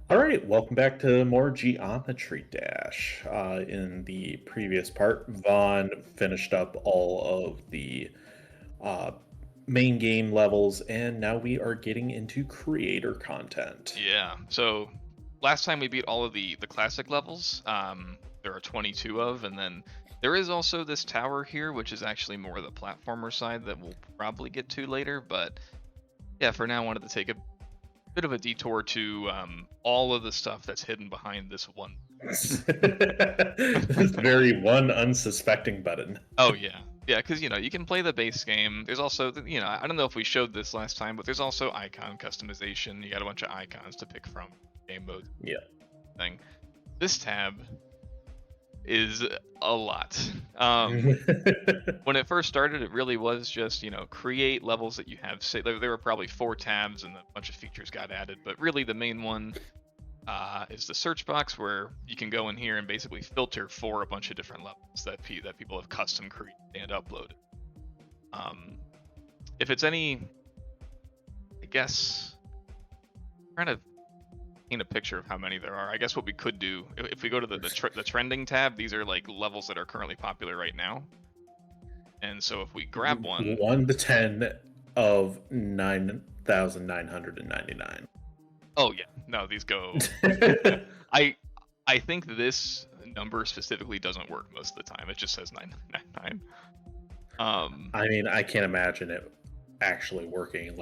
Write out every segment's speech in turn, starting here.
All right, welcome back to more Geometry Dash. In the previous part, Vaughn finished up all of the uh, main game levels, and now we are getting into creator content. Yeah. So last time we beat all of the classic levels. There are 22 of, and then there is also this tower here, which is actually more the platformer side that we'll probably get to later. But yeah, for now, I wanted to take a bit of a detour to all of the stuff that's hidden behind this one. This very one unsuspecting button. Oh yeah, yeah, because you can play the base game. There's also I don't know if we showed this last time, but there's also icon customization. You got a bunch of icons to pick from, game mode Yeah. thing. This tab is a lot. When it first started, it really was just create levels that you have. Say there were probably 4 tabs and a bunch of features got added, but really the main one is the search box where you can go in here and basically filter for a bunch of different levels that people have custom created and uploaded. Um, if it's any, I guess, trying to paint a picture of how many there are. I guess what we could do, if we go to the trending tab, these are like levels that are currently popular right now. And so if we grab one, 1 to 10 of 9,999. oh yeah, no, these go. I I think this number specifically doesn't work most of the time. It just says 999. I mean, I can't imagine it actually working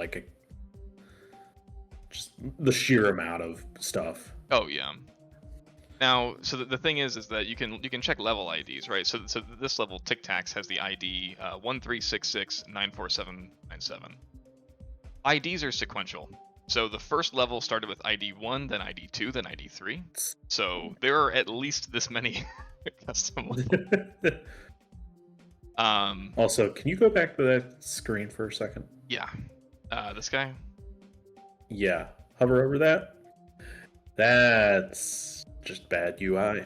just the sheer amount of stuff. Oh yeah. Now, so the thing is that you can check level IDs, right? So this level Tic Tacs has the ID 1366947797. IDs are sequential. So the first level started with ID 1, then ID 2, then ID 3. So there are at least this many custom levels. Also, can you go back to that screen for a second? Yeah. This guy? Yeah, hover over that. That's just bad UI.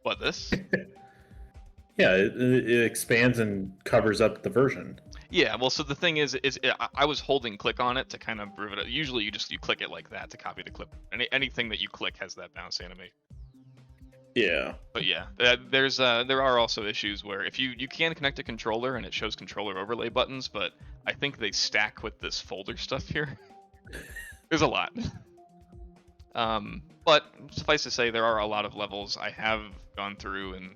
What, this? Yeah, it expands and covers up the version. Yeah, well, so the thing is I was holding click on it to kind of move it. Usually you click it like that to copy the clip. Anything that you click has that bounce animation. Yeah. But yeah, there are also issues where if you can connect a controller and it shows controller overlay buttons, but I think they stack with this folder stuff here. There's a lot. But suffice to say, there are a lot of levels I have gone through and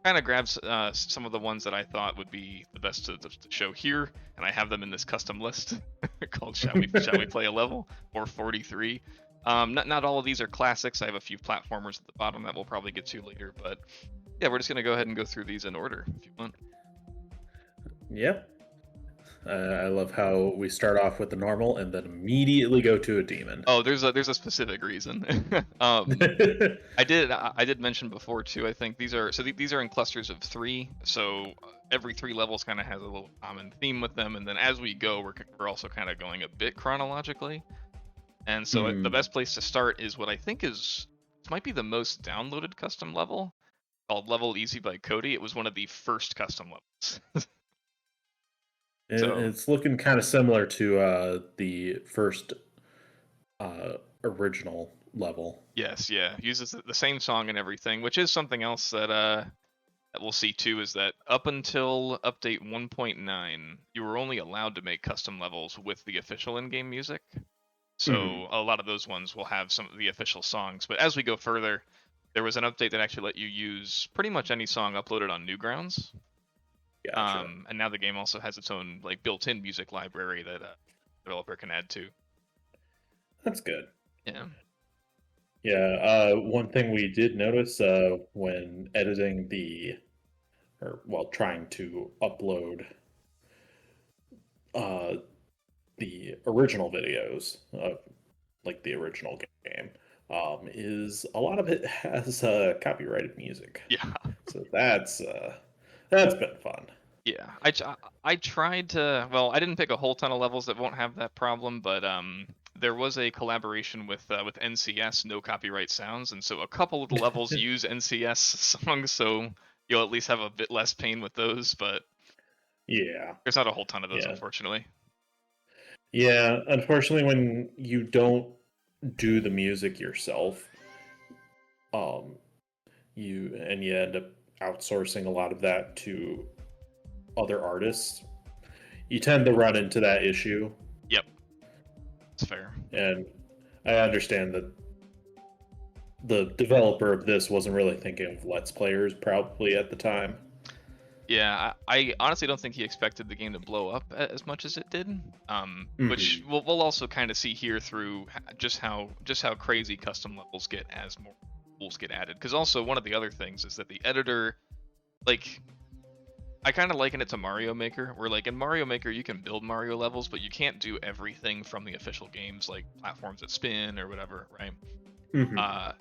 kind of grabbed some of the ones that I thought would be the best to show here, and I have them in this custom list called "Shall we Play a Level?" or 43. Not all of these are classics. I have a few platformers at the bottom that we'll probably get to later, but yeah, we're just gonna go ahead and go through these in order if you want. Yep. I love how we start off with the normal and then immediately go to a demon. Oh, there's a specific reason. I did mention before too. I think these are these are in clusters of 3. So every 3 levels kind of has a little common theme with them, and then as we go, we're also kind of going a bit chronologically. And so the best place to start is what I think this might be the most downloaded custom level, called Level Easy by Cody. It was one of the first custom levels. So It's looking kind of similar to the first original level. yes, yeah, uses the same song and everything, which is something else that we'll see too, is that up until update 1.9, you were only allowed to make custom levels with the official in-game music. So a lot of those ones will have some of the official songs. But as we go further, there was an update that actually let you use pretty much any song uploaded on Newgrounds. Gotcha. And now the game also has its own like built-in music library that a developer can add to. That's good. Yeah. Yeah. One thing we did notice when editing trying to upload uh, the original videos of like the original game, is a lot of it has copyrighted music. Yeah. So that's been fun. Yeah. I tried to. Well, I didn't pick a whole ton of levels that won't have that problem, but there was a collaboration with NCS, No Copyright Sounds, and so a couple of the levels use NCS songs, so you'll at least have a bit less pain with those. But Yeah. there's not a whole ton of those, Yeah. unfortunately. Yeah. Unfortunately, when you don't do the music yourself, um, you end up outsourcing a lot of that to other artists, you tend to run into that issue. Yep, it's fair. And I understand that the developer of this wasn't really thinking of Let's Players probably at the time. Yeah, I honestly don't think he expected the game to blow up as much as it did. Which we'll also kind of see here through just how crazy custom levels get as more tools get added. Because also one of the other things is that the editor, like, I kind of liken it to Mario Maker, where like in Mario Maker you can build Mario levels, but you can't do everything from the official games, like platforms that spin or whatever, right?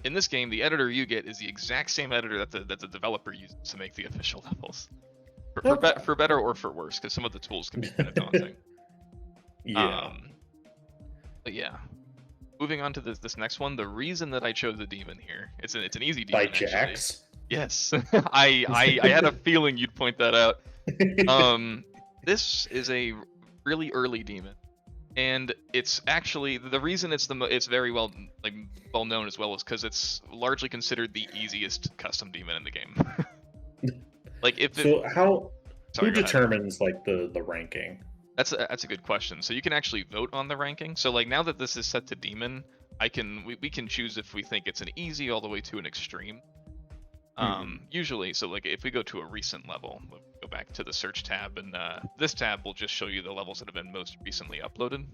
In this game, the editor you get is the exact same editor that the developer uses to make the official levels. For better or for worse, because some of the tools can be kind of daunting. Yeah. But yeah, moving on to this next one. The reason that I chose the demon here, it's an easy demon. By Jax? Yes, I had a feeling you'd point that out. This is a really early demon, and it's actually the reason it's very well known as well is because it's largely considered the easiest custom demon in the game. Like who determines like the ranking? That's a good question. So you can actually vote on the ranking. So like now that this is set to demon, we can choose if we think it's an easy all the way to an extreme. Usually, so like if we go to a recent level, we'll go back to the search tab, and this tab will just show you the levels that have been most recently uploaded.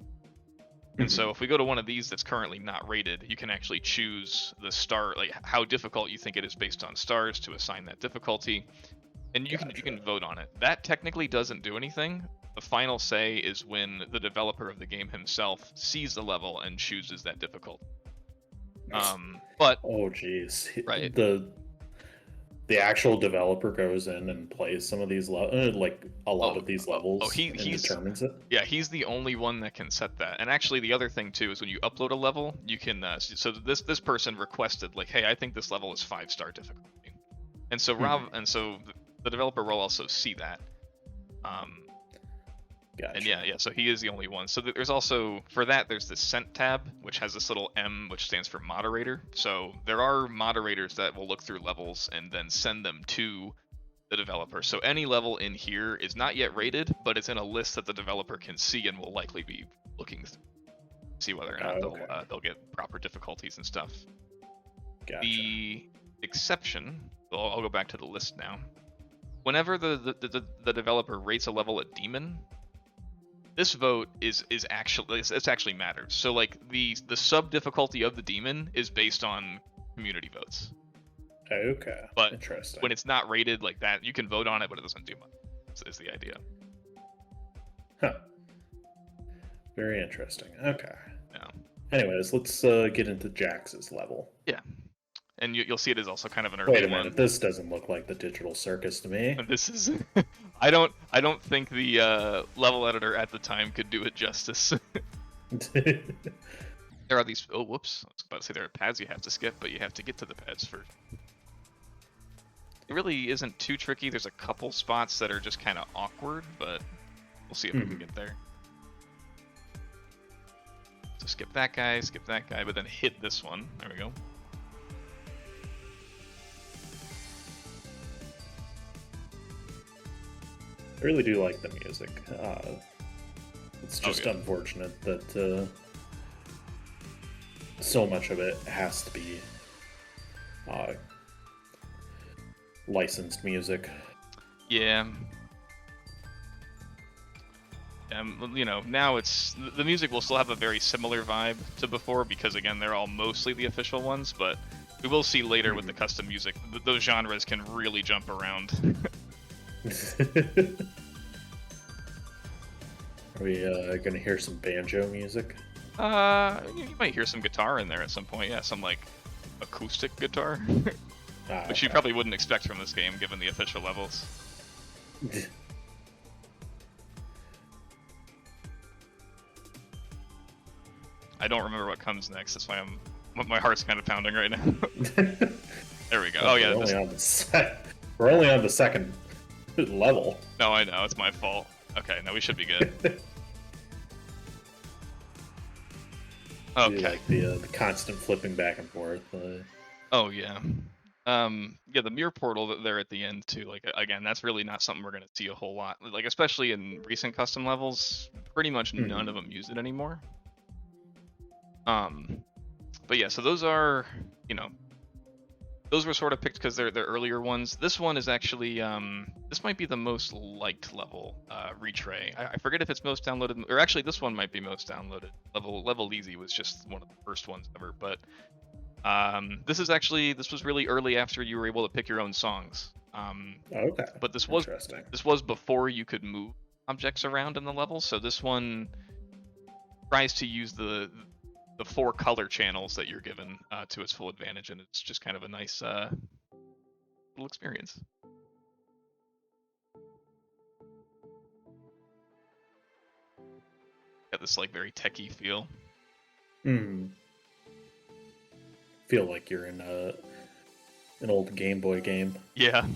And so if we go to one of these that's currently not rated, you can actually choose the star, like how difficult you think it is based on stars, to assign that difficulty. And you can vote on it. That technically doesn't do anything. The final say is when the developer of the game himself sees the level and chooses that difficulty. But oh geez, right. The actual developer goes in and plays some of these like a lot of these levels and determines it. Yeah, he's the only one that can set that. And actually, the other thing too is when you upload a level, you can. So this person requested like, hey, I think this level is 5-star difficulty, and so the developer will also see that. Gotcha. And yeah, so he is the only one. So there's also, for that, there's this sent tab, which has this little M, which stands for moderator. So there are moderators that will look through levels and then send them to the developer. So any level in here is not yet rated, but it's in a list that the developer can see and will likely be looking through, see whether or not they'll get proper difficulties and stuff. Gotcha. The exception, I'll go back to the list now. Whenever the developer rates a level at demon, this vote is actually matters. So like the sub difficulty of the demon is based on community votes. Okay. But interesting. When it's not rated like that, you can vote on it, but it doesn't do much. Is the idea. Huh. Very interesting. Okay. Yeah. Anyways, let's get into Jax's level. Yeah. And you'll see it is also kind of an early Wait a minute, one. this doesn't look like the Digital Circus to me. This is I don't think the level editor at the time could do it justice. There are these whoops. I was about to say there are pads you have to skip, but you have to get to the pads first. It really isn't too tricky. There's a couple spots that are just kind of awkward, but we'll see if we can get there. So skip that guy, but then hit this one. There we go. I really do like the music. It's just unfortunate that so much of it has to be licensed music. Yeah. You know, now the music will still have a very similar vibe to before because again, they're all mostly the official ones, but we will see later with the custom music, those genres can really jump around. Are we gonna hear some banjo music? You might hear some guitar in there at some point. Yeah, some like acoustic guitar, which you probably wouldn't expect from this game given the official levels. I don't remember what comes next. That's why my heart's kind of pounding right now. There we go. Oh yeah, we're only on the second level. No, I know, it's my fault. Okay, no, we should be good. Do you Okay. like the constant flipping back and forth? Oh yeah. Yeah, the mirror portal that there at the end too. Like again, that's really not something we're gonna see a whole lot. Like especially in recent custom levels, pretty much none of Mhm. them use it anymore. Um, but yeah, so those are, you know, those were sort of picked because they're earlier ones. This one is actually this might be the most liked level, Retray. I forget if it's most downloaded, or actually this one might be most downloaded. Level Easy was just one of the first ones ever, but this was really early after you were able to pick your own songs. Okay, But interesting. this was before you could move objects around in the level. So this one tries to use the four color channels that you're given to its full advantage, and it's just kind of a nice little experience. Got this like very techie feel. Mhm. Feel like you're in an old Game Boy game. Yeah,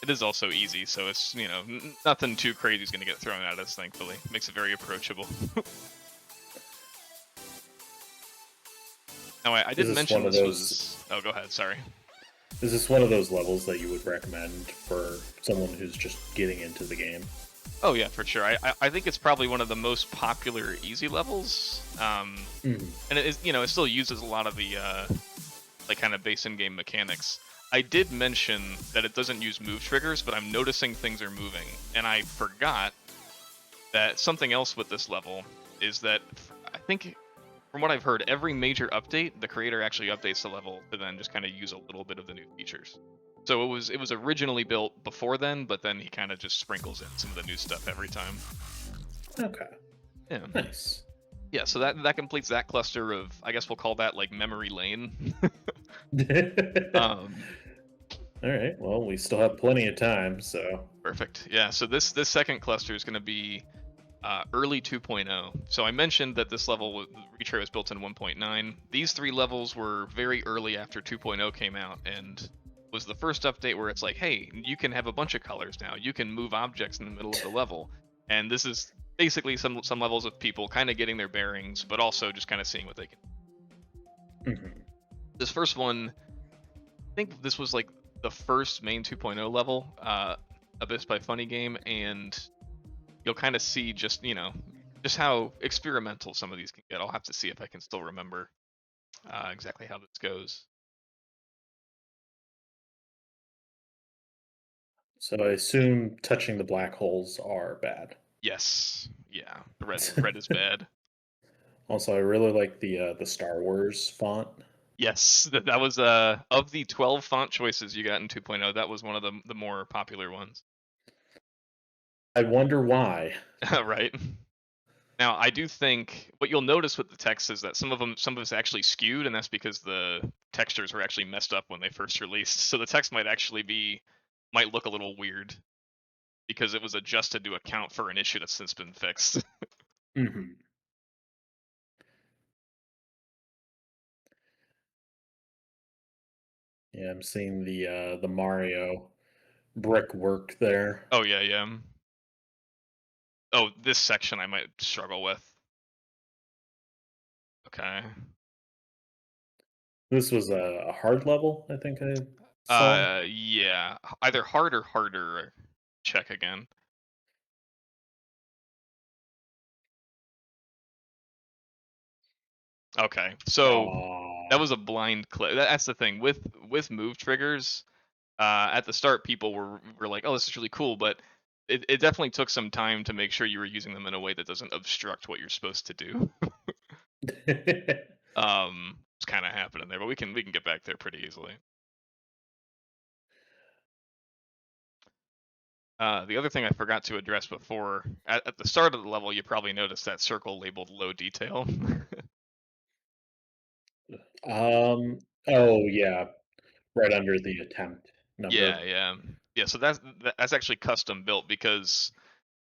it is also easy, so it's nothing too crazy is going to get thrown at us. Thankfully, makes it very approachable. Now I Is didn't this mention one of this those? was. Oh, go ahead. Sorry. Is this one of those levels that you would recommend for someone who's just getting into the game? Oh yeah, for sure. I think it's probably one of the most popular easy levels. Mhm. And it is, it still uses a lot of the like kind of base in game mechanics. I did mention that it doesn't use move triggers, but I'm noticing things are moving, and I forgot that something else with this level is that I think from what I've heard, every major update, the creator actually updates the level to then just kind of use a little bit of the new features. So it was originally built before then, but then he kind of just sprinkles in some of the new stuff every time. Okay, Yeah. nice. Yeah, so that completes that cluster of, I guess we'll call that like memory lane. um All right. Well, we still have plenty of time, so. Perfect. Yeah, so this second cluster is going to be early 2.0. So I mentioned that this level Retray was built in 1.9. These three levels were very early after 2.0 came out, and was the first update where it's like, hey, you can have a bunch of colors now. You can move objects in the middle of the level, and this is basically some levels of people kind of getting their bearings, but also just kind of seeing what they can. Mhm. This first one, I think this was like the first main 2.0 level, Abyss by Funny Game, and you'll kind of see just how experimental some of these can get. I'll have to see if I can still remember exactly how this goes. So I assume touching the black holes are bad. Yes, yeah, the red is bad. Also, I really like the Star Wars font. Yes, that was of the 12 font choices you got in 2.0, that was one of the more popular ones. I wonder why. Right. Now, I do think what you'll notice with the text is that some of it's actually skewed, and that's because the textures were actually messed up when they first released. So the text might look a little weird because it was adjusted to account for an issue that's since been fixed. Mhm. Yeah, I'm seeing the Mario brickwork there. Oh yeah, yeah. Oh, this section I might struggle with. Okay. This was a hard level, I think I saw. Yeah. Either hard or harder. Check again. Okay. So that Aw. was a blind click. That's the thing with move triggers. At the start, people were like, "Oh, this is really cool," but it definitely took some time to make sure you were using them in a way that doesn't obstruct what you're supposed to do. It's kind of happening there, but we can get back there pretty easily. The other thing I forgot to address before, at the start of the level, you probably noticed that circle labeled low detail. Oh yeah, right under the attempt Yeah, number. yeah, yeah. So that's actually custom built because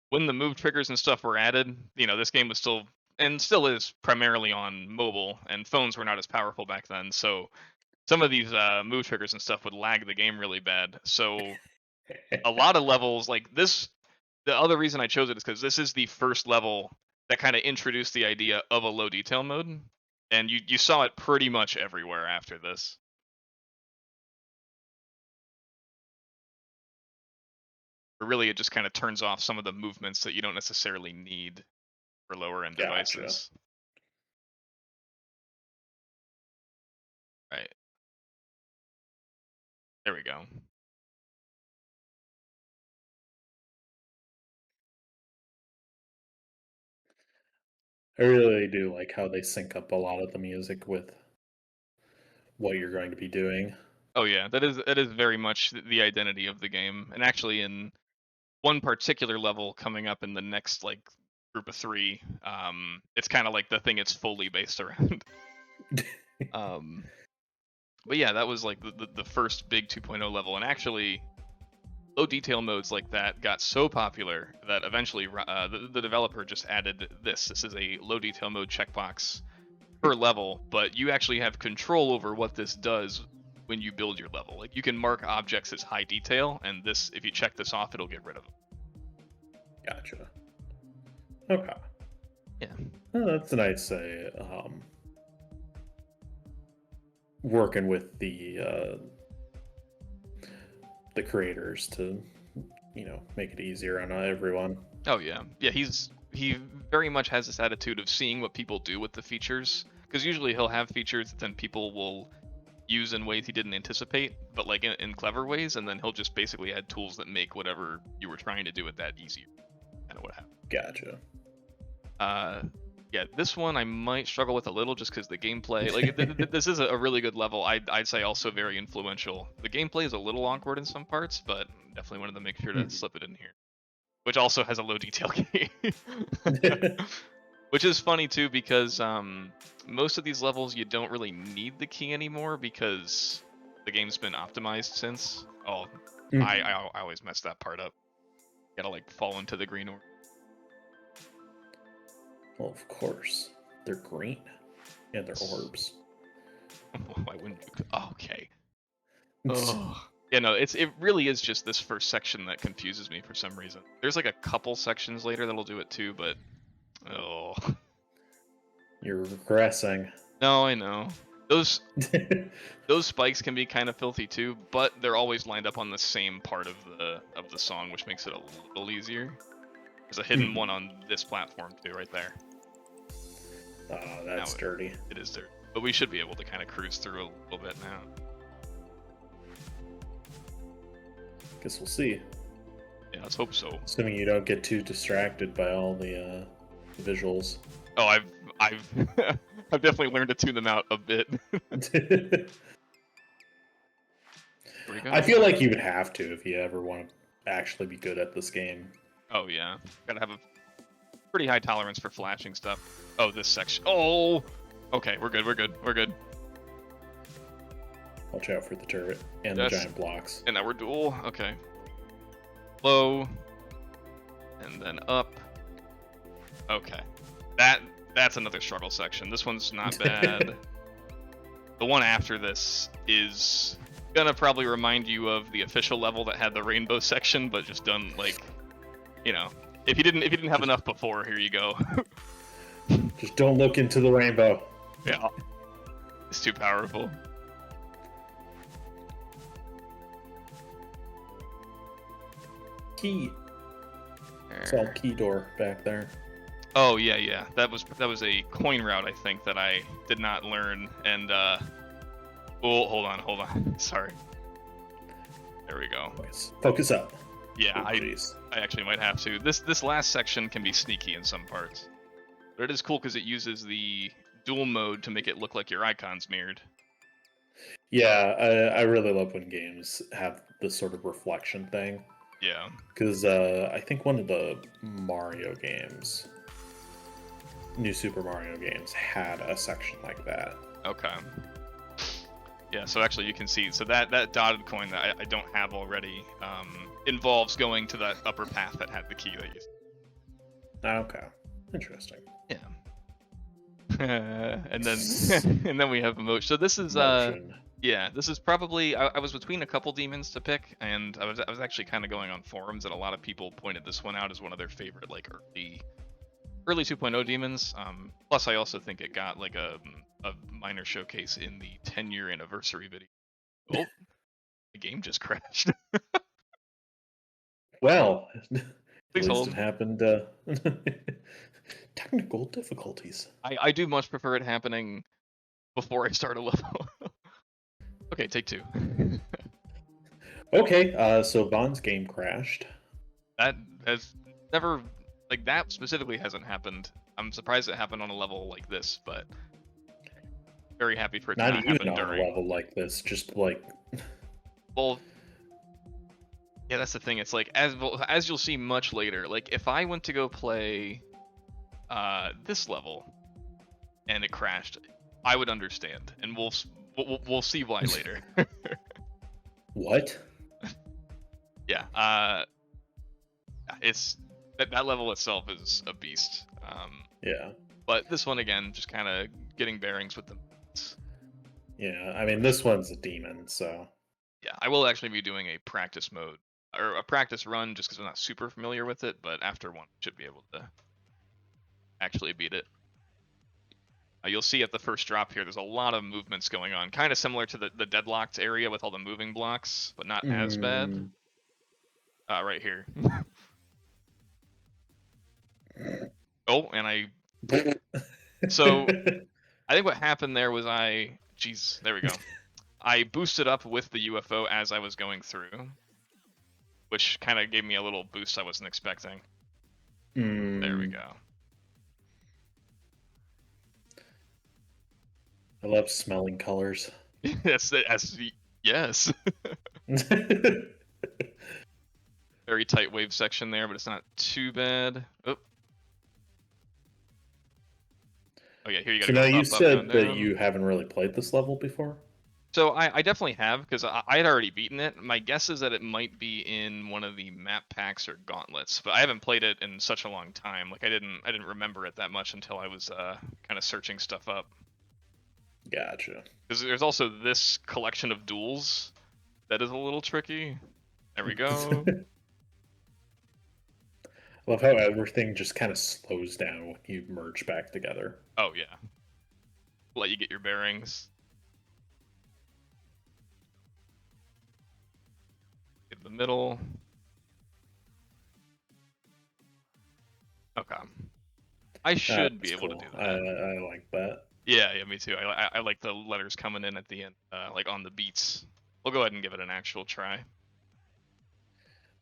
when the move triggers and stuff were added, this game was still and still is primarily on mobile, and phones were not as powerful back then. So some of these move triggers and stuff would lag the game really bad. So a lot of levels like this, the other reason I chose it is because this is the first level that kind of introduced the idea of a low detail mode, and you saw it pretty much everywhere after this. But really, it just kind of turns off some of the movements that you don't necessarily need for lower end Gotcha. devices. Right. There we go. I really do like how they sync up a lot of the music with what you're going to be doing. Oh yeah, that is very much the identity of the game. And actually, in one particular level coming up in the next like group of three, it's kind of like the thing it's fully based around. um, but yeah, that was like the first big 2.0 level, and actually, low detail modes like that got so popular that eventually the developer just added this. This is a low detail mode checkbox per level, but you actually have control over what this does when you build your level. Like you can mark objects as high detail, and this, if you check this off, it'll get rid of them. Gotcha. Okay. Yeah. Oh, that's a nice working with the creators to make it easier on everyone. Oh yeah. Yeah, he very much has this attitude of seeing what people do with the features, because usually he'll have features that then people will use in ways he didn't anticipate, but like in clever ways, and then he'll just basically add tools that make whatever you were trying to do with that easier. Kind of what happened. Gotcha. Yeah, this one I might struggle with a little just because the gameplay, like this is a really good level. I'd say also very influential. The gameplay is a little awkward in some parts, but definitely wanted to make sure to slip it in here. Which also has a low detail key. Which is funny too, because most of these levels you don't really need the key anymore because the game's been optimized since. Oh, I always mess that part up. Gotta like fall into the green orb. Well, of course. They're green. And they're orbs. Why wouldn't you? Oh, okay. Oh. Yeah, no, it really is just this first section that confuses me for some reason. There's like a couple sections later that'll do it too, but oh. You're regressing. No, I know. Those spikes can be kind of filthy too, but they're always lined up on the same part of the song, which makes it a little easier. There's a hidden one on this platform too, right there. Oh, that's dirty. It is dirty. But we should be able to kind of cruise through a little bit now. Guess we'll see. Yeah, let's hope so. Assuming you don't get too distracted by all the visuals. Oh, I've I've definitely learned to tune them out a bit. I feel like you would have to if you ever want to actually be good at this game. Oh yeah, gotta have a pretty high tolerance for flashing stuff. Oh, this section. Oh, okay, we're good. Watch out for the turret and the giant blocks. And now we're dual. Okay. Low, and then up. Okay, that's another struggle section. This one's not bad. The one after this is gonna probably remind you of the official level that had the rainbow section, but just done like, if you didn't have enough before, here you go. Just don't look into the rainbow. Yeah, it's too powerful. Key. It's all key door back there. Oh yeah. That was a coin route, I think, that I did not learn. And oh, hold on. Sorry. There we go. Focus up. Yeah, I actually might have to. This last section can be sneaky in some parts, but it is cool because it uses the dual mode to make it look like your icon's mirrored. Yeah, I really love when games have this sort of reflection thing. Yeah. Because I think one of the Mario games, New Super Mario games, had a section like that. Okay. Yeah, so actually you can see, so that dotted coin that I don't have already involves going to that upper path that had the key that you... Okay. Interesting. Yeah. and then we have emotion. So this is yeah, this is probably I was between a couple demons to pick, and I was actually kind of going on forums, and a lot of people pointed this one out as one of their favorite like early early 2.0 demons. Plus, I also think it got like a minor showcase in the 10-year anniversary video. Oh, the game just crashed. Well, at Please least hold. it happened. Technical difficulties. I do much prefer it happening before I start a level. Okay, take two. Okay, so Vaughn's game crashed. That has never, like, that specifically hasn't happened. I'm surprised it happened on a level like this, but very happy for it to Not not even happen on a during. level like this, just like Well, yeah, that's the thing. It's like, as you'll see much later, like if I went to go play this level and it crashed, I would understand, and we'll see why later. what? Yeah, it's that level itself is a beast. Yeah. But this one again, just kind of getting bearings with them. Yeah, I mean, this one's a demon, so. Yeah, I will actually be doing a practice mode or a practice run just because I'm not super familiar with it. But after one, should be able to actually beat it. You'll see at the first drop here, there's a lot of movements going on, kind of similar to the deadlocked area with all the moving blocks, but not as bad. Mm. Right here. Oh, and I. So I think what happened there was Jeez, there we go. I boosted up with the UFO as I was going through, which kind of gave me a little boost I wasn't expecting. There we Mm. go. I love smelling colors. Yes. Very tight wave section there, but it's not too bad. Oh, oh yeah, here you gotta So now go you up, up, down, said that down. you haven't really played this level before? So I definitely have, because I had already beaten it. My guess is that it might be in one of the map packs or gauntlets, but I haven't played it in such a long time. Like I didn't remember it that much until I was kind of searching stuff up. Gotcha. Because there's also this collection of duels that is a little tricky. There we go. I love how everything just kind of slows down when you merge back together. Oh yeah, let you get your bearings. Get the middle. Okay. I should be That's able to cool. do I, that. I like that. Yeah, yeah, me too. I like the letters coming in at the end, like on the beats. We'll go ahead and give it an actual try.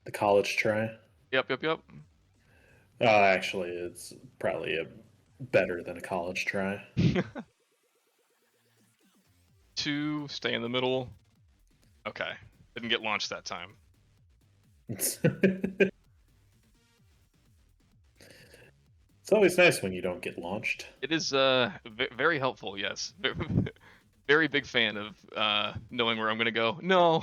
The college try. Yep, yep, yep. Actually, it's probably better than a college try. Two, stay in the middle. Okay, didn't get launched that time. It's always nice when you don't get launched. It is very helpful. Yes, very big fan of knowing where I'm gonna go. No,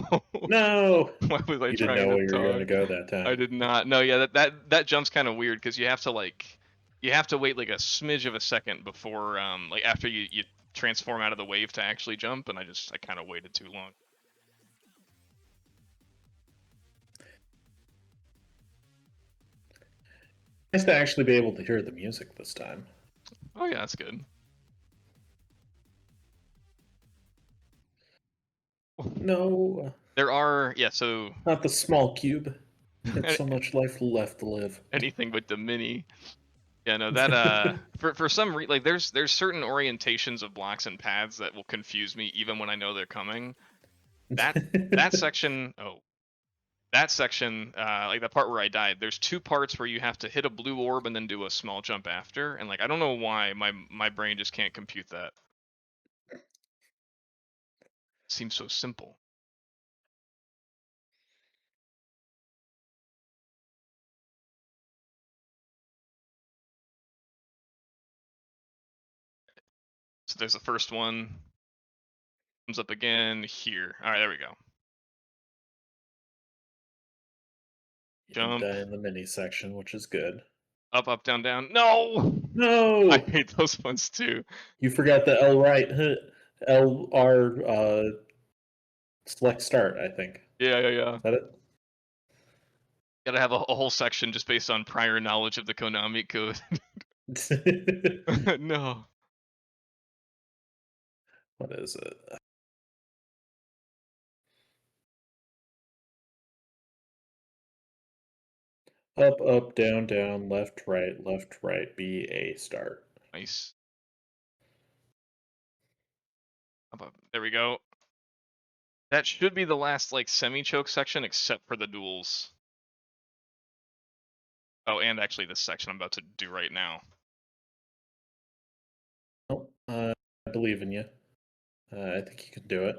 No, why was I you didn't trying know to where you were going to talk? go that I time. did not. No, yeah, that jump's kind of weird because you have to wait like a smidge of a second before like after you transform out of the wave to actually jump, and I kind of waited too long. Nice to actually be able to hear the music this time. Oh yeah, that's good. No, There are, yeah, so not the small cube. It's so much life left to live. anything but the mini. Yeah, no, that for some like there's certain orientations of blocks and paths that will confuse me even when I know they're coming. That that section, oh, that section, like the part where I died, there's two parts where you have to hit a blue orb and then do a small jump after, and like I don't know why my brain just can't compute that. Seems so simple. So there's the first one. Comes up again here. All right, there we go. You didn't Jump. die in the mini section, which is good. Up, up, down, down. No! I No, hate those ones too. you forgot the L right, L R select start. I think Yeah, yeah, yeah. is that it. Gotta have a whole section just based on prior knowledge of the Konami code. No. What is it? Up, up, down, down, left, right, B, A, start. Nice. There we go. That should be the last like semi-choke section, except for the duels. Oh, and actually this section I'm about to do right now. Oh, I believe in you. I think you can do it.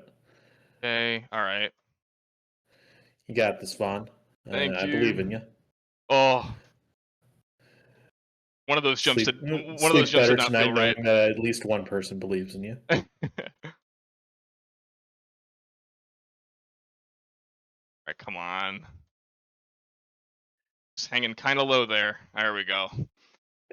Okay, all right. You got this, Vaughn. Thank I believe in you. you. Oh, one of those Sleep jumps better did not feel tonight right. knowing that at least one person believes in you. All right, come on. Just hanging kind of low there. There we go.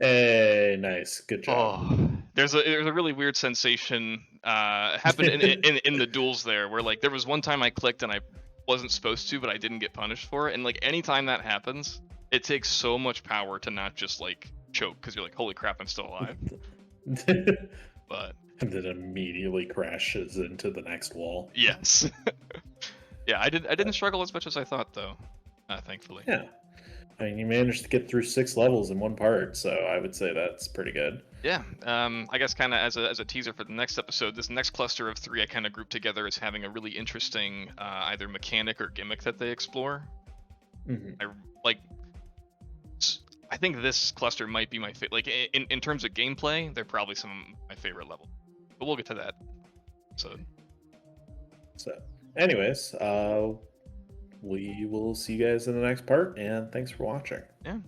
Hey, nice. Good job. Oh, there's a really weird sensation happened in the duels there, where like there was one time I clicked and I wasn't supposed to, but I didn't get punished for it. And like anytime that happens, it takes so much power to not just like choke, because you're like, holy crap, I'm still alive. And But then immediately crashes into the next wall. yes, yeah, I didn't struggle as much as I thought though, thankfully. Yeah. I mean, you managed to get through 6 levels in one part, so I would say that's pretty good. Yeah, I guess kind of as a teaser for the next episode, this next cluster of three I kind of grouped together as having a really interesting either mechanic or gimmick that they explore. Mhm. I like. I think this cluster might be my favorite. Like in terms of gameplay, they're probably some of my favorite level. But we'll get to that. So So, anyways, we will see you guys in the next part, and thanks for watching. yeah.